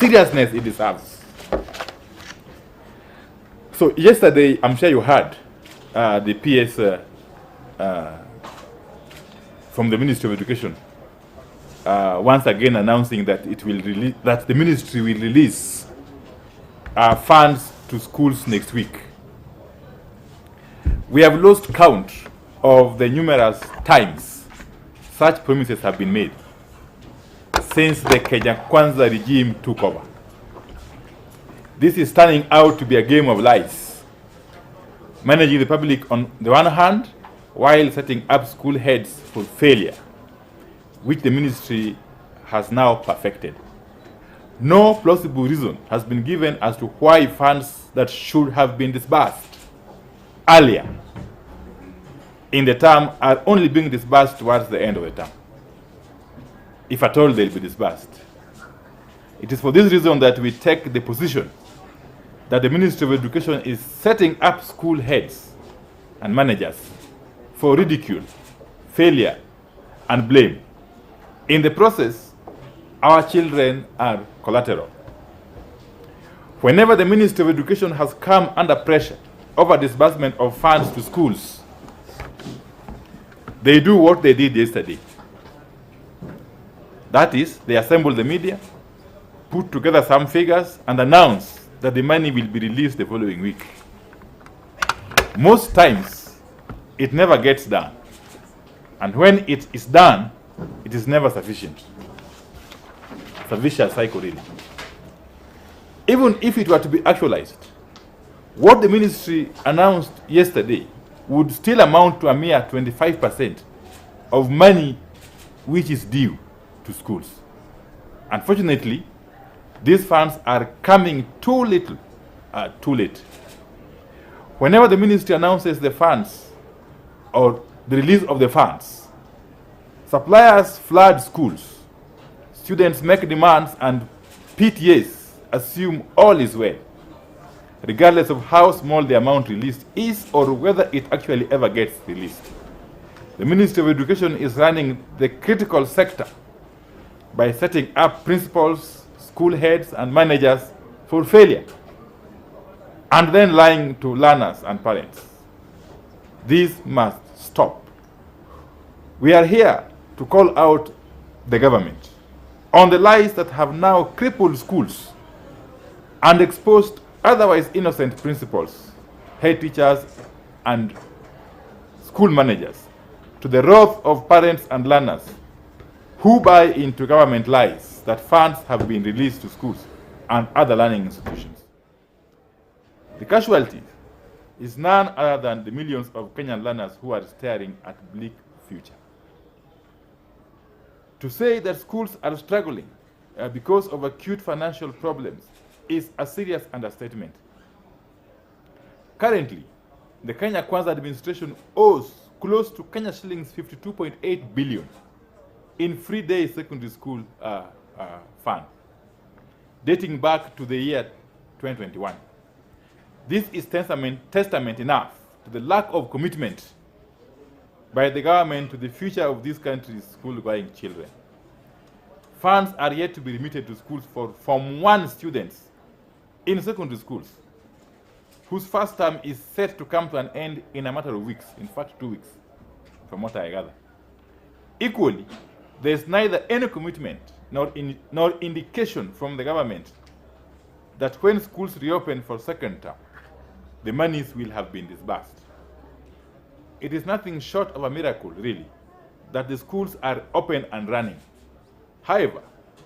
seriousness it deserves. So yesterday, I'm sure you heard the PS from the Ministry of Education once again announcing that that the ministry will release funds to schools next week. We have lost count of the numerous times such promises have been made since the Kenya Kwanza regime took over. This is turning out to be a game of lies, managing the public on the one hand, while setting up school heads for failure, which the ministry has now perfected. No plausible reason has been given as to why funds that should have been disbursed earlier in the term are only being disbursed towards the end of the term, if at all they'll be disbursed. It is for this reason that we take the position that the Ministry of Education is setting up school heads and managers for ridicule, failure, and blame. In the process, our children are collateral. Whenever the Ministry of Education has come under pressure over disbursement of funds to schools, they do what they did yesterday. That is, they assemble the media, put together some figures, and announce that the money will be released the following week. Most times, it never gets done. And when it is done, it is never sufficient. It's a vicious cycle, really. Even if it were to be actualized, what the ministry announced yesterday would still amount to a mere 25% of money which is due to schools. Unfortunately, these funds are coming too little, too late. Whenever the ministry announces the funds or the release of the funds, suppliers flood schools, students make demands, and PTAs assume all is well, regardless of how small the amount released is or whether it actually ever gets released. The Ministry of Education is running the critical sector by setting up principals, school heads, and managers for failure, and then lying to learners and parents. This must stop. We are here to call out the government on the lies that have now crippled schools and exposed otherwise innocent principals, head teachers, and school managers to the wrath of parents and learners who buy into government lies that funds have been released to schools and other learning institutions. The casualty is none other than the millions of Kenyan learners who are staring at bleak future. To say that schools are struggling because of acute financial problems is a serious understatement. Currently, the Kenya Kwanza administration owes close to Kenya shillings 52.8 billion in free-day secondary school fund, dating back to the year 2021. This is testament enough to the lack of commitment by the government to the future of this country's school-going children. Funds are yet to be remitted to schools for Form 1 students in secondary schools, whose first term is set to come to an end in a matter of weeks, in fact 2 weeks, from what I gather. Equally, there is neither any commitment nor indication from the government that when schools reopen for second term, the monies will have been disbursed. It is nothing short of a miracle, really, that the schools are open and running. However,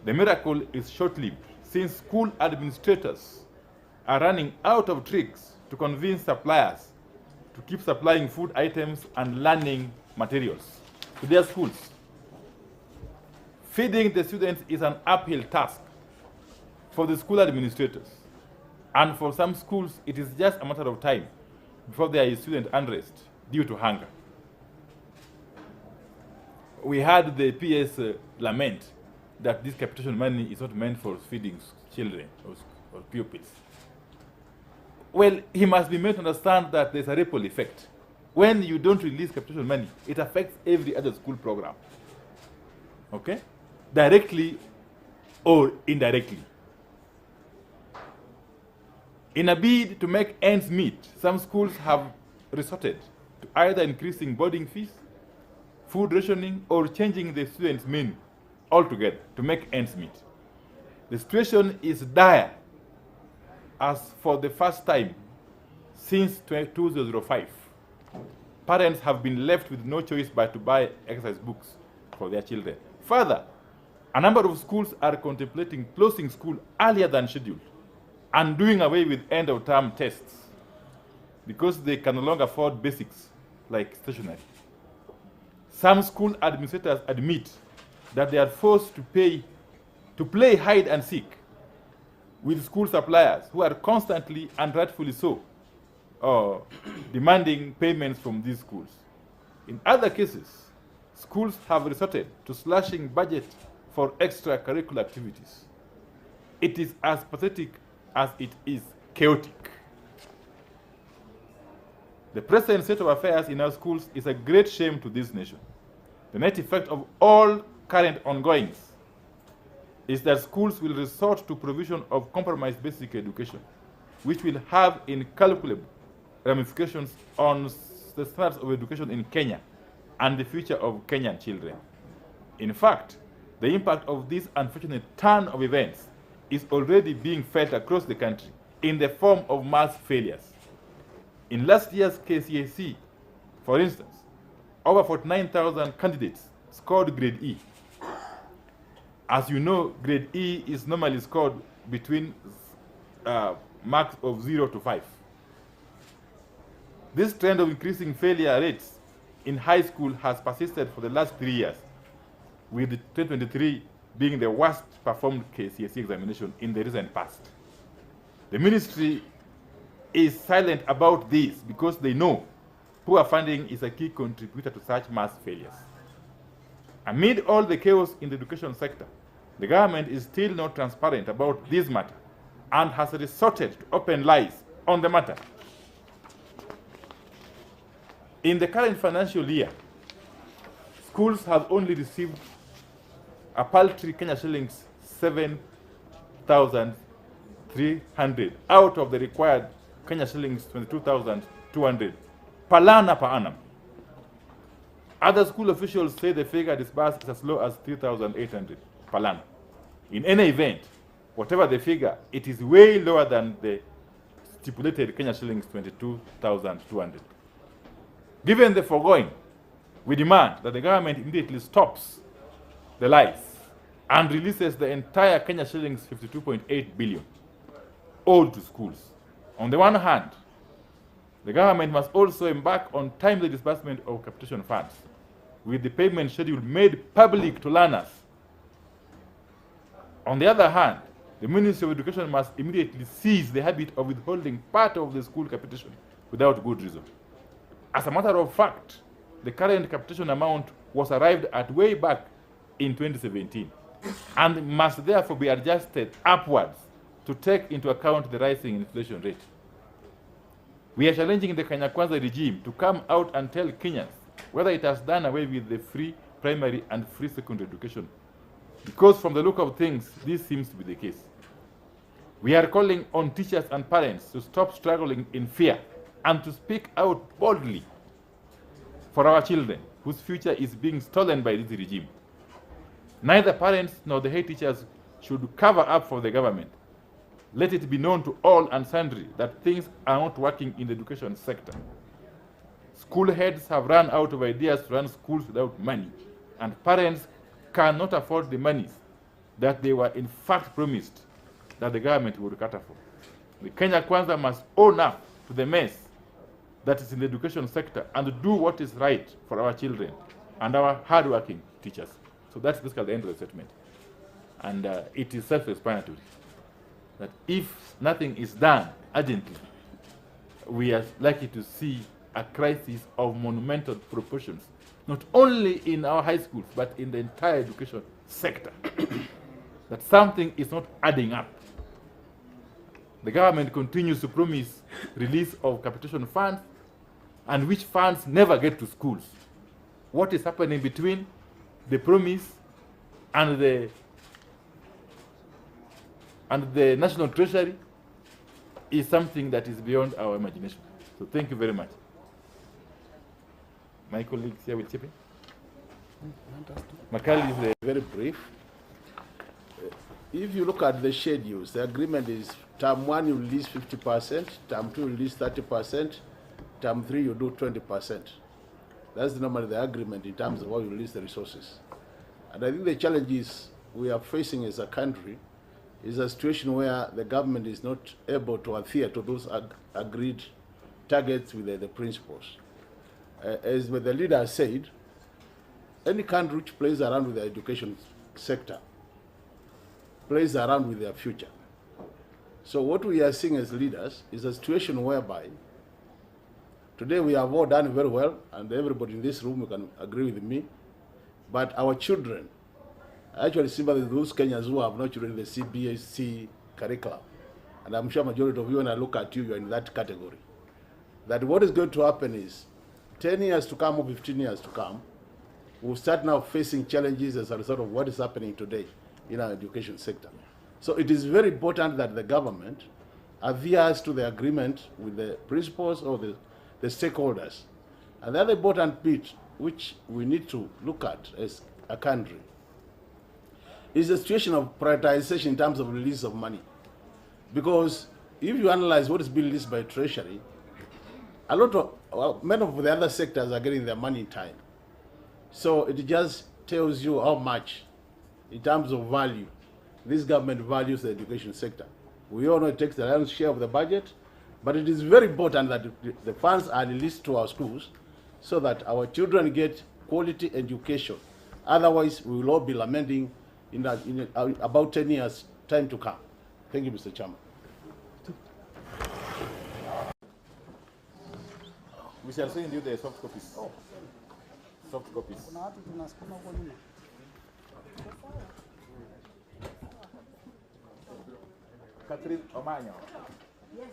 the miracle is short-lived, since school administrators are running out of tricks to convince suppliers to keep supplying food items and learning materials to their schools. Feeding the students is an uphill task for the school administrators, and for some schools, it is just a matter of time before there is student unrest due to hunger. We had the PS lament that this capitation money is not meant for feeding children or pupils. Well, he must be made to understand that there's a ripple effect. When you don't release capitation money, it affects every other school program. Okay? Directly or indirectly. In a bid to make ends meet, some schools have resorted to either increasing boarding fees, food rationing, or changing the students' menu altogether to make ends meet. The situation is dire, as for the first time since 2005, parents have been left with no choice but to buy exercise books for their children. Further, a number of schools are contemplating closing school earlier than scheduled and doing away with end-of-term tests because they can no longer afford basics like stationery. Some school administrators admit that they are forced to play hide and seek with school suppliers who are constantly and rightfully so demanding payments from these schools. In other cases, schools have resorted to slashing budget for extracurricular activities. It is as pathetic as it is chaotic. The present state of affairs in our schools is a great shame to this nation. The net effect of all current ongoings is that schools will resort to provision of compromised basic education, which will have incalculable ramifications on the standards of education in Kenya and the future of Kenyan children. In fact, the impact of this unfortunate turn of events is already being felt across the country in the form of mass failures. In last year's KCSE, for instance, over 49,000 candidates scored grade E. As you know, grade E is normally scored between marks of 0 to 5. This trend of increasing failure rates in high school has persisted for the last 3 years, with 2023 being the worst performed KCSE examination in the recent past. The ministry is silent about this because they know poor funding is a key contributor to such mass failures. Amid all the chaos in the education sector, the government is still not transparent about this matter and has resorted to open lies on the matter. In the current financial year, schools have only received a paltry Kenya shillings 7,300 out of the required Kenya shillings 22,200 per learner per annum. Other school officials say the figure disbursed is as low as 3,800 per learner. In any event, whatever the figure, it is way lower than the stipulated Kenya shillings 22,200. Given the foregoing, we demand that the government immediately stops the lies and releases the entire Kenya shillings 52.8 billion owed to schools. On the one hand, the government must also embark on timely disbursement of capitation funds, with the payment schedule made public to learners. On the other hand, the Ministry of Education must immediately cease the habit of withholding part of the school capitation without good reason. As a matter of fact, the current capitation amount was arrived at way back in 2017 and must therefore be adjusted upwards to take into account the rising inflation rate. We are challenging the Kenya Kwanza regime to come out and tell Kenyans whether it has done away with the free primary and free secondary education, because from the look of things, this seems to be the case. We are calling on teachers and parents to stop struggling in fear and to speak out boldly for our children, whose future is being stolen by this regime. Neither parents nor the head teachers should cover up for the government. Let it be known to all and sundry that things are not working in the education sector. School heads have run out of ideas to run schools without money, and parents cannot afford the monies that they were in fact promised that the government would cater for. The Kenya Kwanza must own up to the mess that is in the education sector and do what is right for our children and our hardworking teachers. So that's basically the end of the statement. And it is self-explanatory that if nothing is done urgently, we are likely to see a crisis of monumental proportions, not only in our high schools, but in the entire education sector. That something is not adding up. The government continues to promise release of capitation funds, and which funds never get to schools. What is happening between the promise and the National Treasury? is something that is beyond our imagination. So thank you very much. My colleagues here will chip in. Makali is very brief. If you look at the schedules, the agreement is term 1 you release 50%, term 2 you release 30%, term 3 you do 20%. That's normally the agreement in terms of how you release the resources. And I think the challenges we are facing as a country is a situation where the government is not able to adhere to those agreed targets with the principles. As the leader said, any country which plays around with the education sector plays around with their future. So what we are seeing as leaders is a situation whereby today we have all done very well, and everybody in this room can agree with me, but our children, actually sympathize with those Kenyans who have not children in the CBSC curriculum. And I'm sure majority of you, when I look at you, you're in that category. That what is going to happen is 10 years to come or 15 years to come, we'll start now facing challenges as a result of what is happening today in our education sector. So it is very important that the government adheres to the agreement with the principals or the stakeholders. And the other important bit which we need to look at as a country is the situation of prioritization in terms of release of money. Because if you analyze what is being released by Treasury, many of the other sectors are getting their money in time. So it just tells you how much, in terms of value, this government values the education sector. We all know it takes the lion's share of the budget, but it is very important that the funds are released to our schools so that our children get quality education. Otherwise, we will all be lamenting in about 10 years' time to come. Thank you, Mr. Chairman. We shall send you the soft copies. Oh. Soft copies. Catherine Omanyo. Yes.